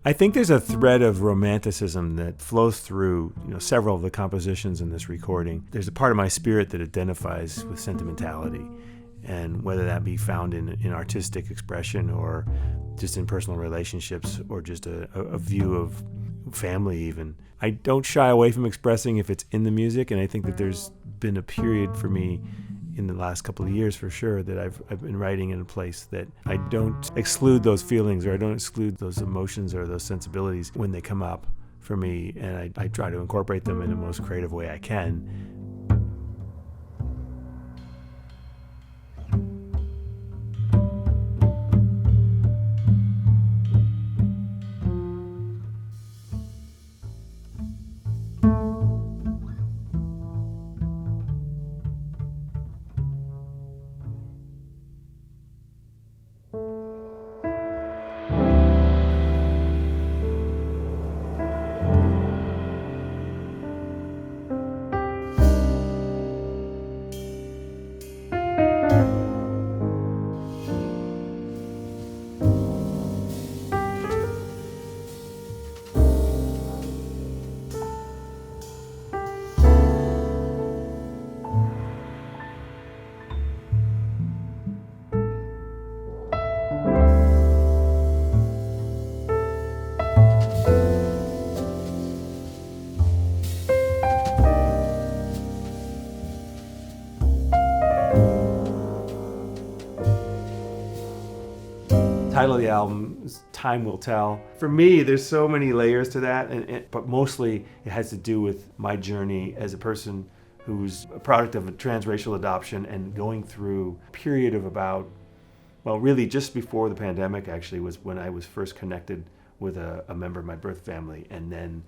I think there's a thread of romanticism that flows through, several of the compositions in this recording. There's a part of my spirit that identifies with sentimentality, and whether that be found in artistic expression or just in personal relationships or just a view of family even. I don't shy away from expressing if it's in the music, and I think that there's been a period for me in the last couple of years for sure that I've been writing in a place that I don't exclude those feelings, or I don't exclude those emotions or those sensibilities when they come up for me, and I try to incorporate them in the most creative way I can. Title of the album is Time Will Tell. For me, there's so many layers to that, but mostly it has to do with my journey as a person who's a product of a transracial adoption and going through a period of really just before the pandemic actually was when I was first connected with a member of my birth family. And then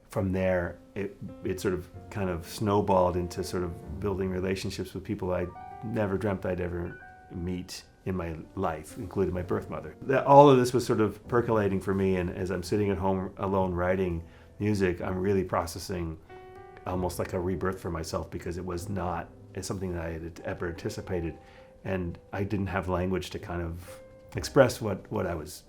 from there, it sort of kind of snowballed into sort of building relationships with people I never dreamt I'd ever meet in my life, including my birth mother. All of this was sort of percolating for me, and as I'm sitting at home alone writing music, I'm really processing almost like a rebirth for myself, because it was not something that I had ever anticipated, and I didn't have language to kind of express what I was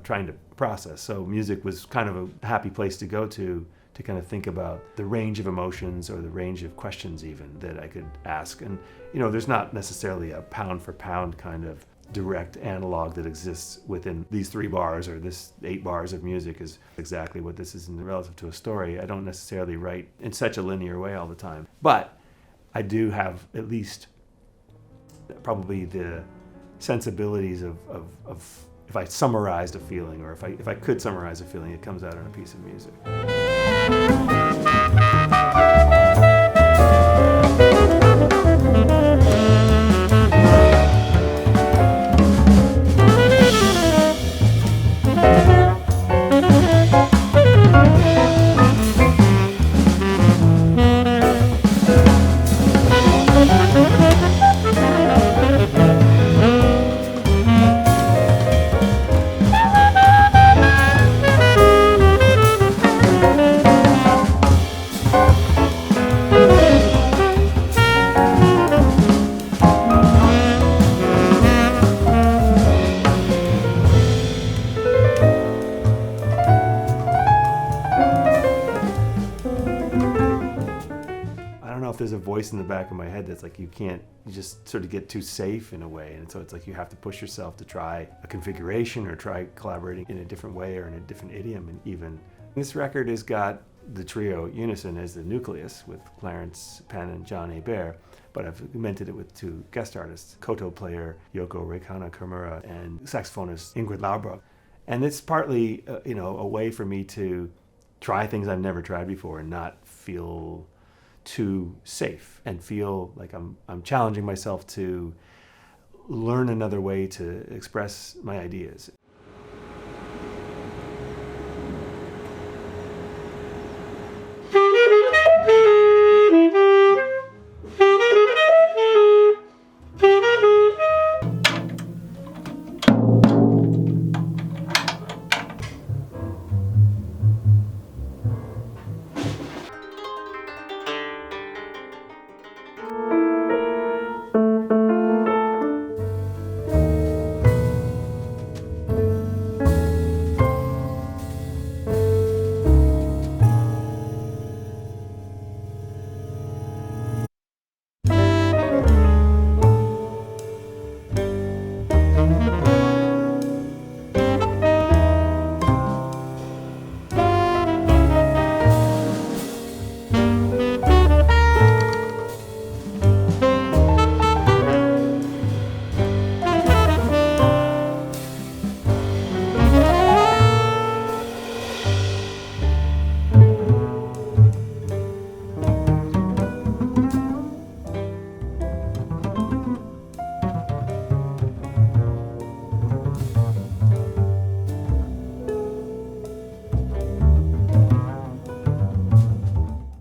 trying to process. So music was kind of a happy place to go to kind of think about the range of emotions or the range of questions even that I could ask. And there's not necessarily a pound for pound kind of direct analog that exists within these 3 bars or this 8 bars of music is exactly what this is in relative to a story. I don't necessarily write in such a linear way all the time, but I do have at least probably the sensibilities of if I summarized a feeling, or if I could summarize a feeling, it comes out in a piece of music. There's a voice in the back of my head that's like, you just sort of get too safe in a way, and so it's like you have to push yourself to try a configuration or try collaborating in a different way or in a different idiom. And even this record has got the trio Unison as the nucleus with Clarence Penn and John Hebert, but I've augmented it with 2 guest artists, koto player Yoko Reikana Kimura and saxophonist Ingrid Laubrock. And it's partly a way for me to try things I've never tried before and not feel too safe, and feel like I'm challenging myself to learn another way to express my ideas.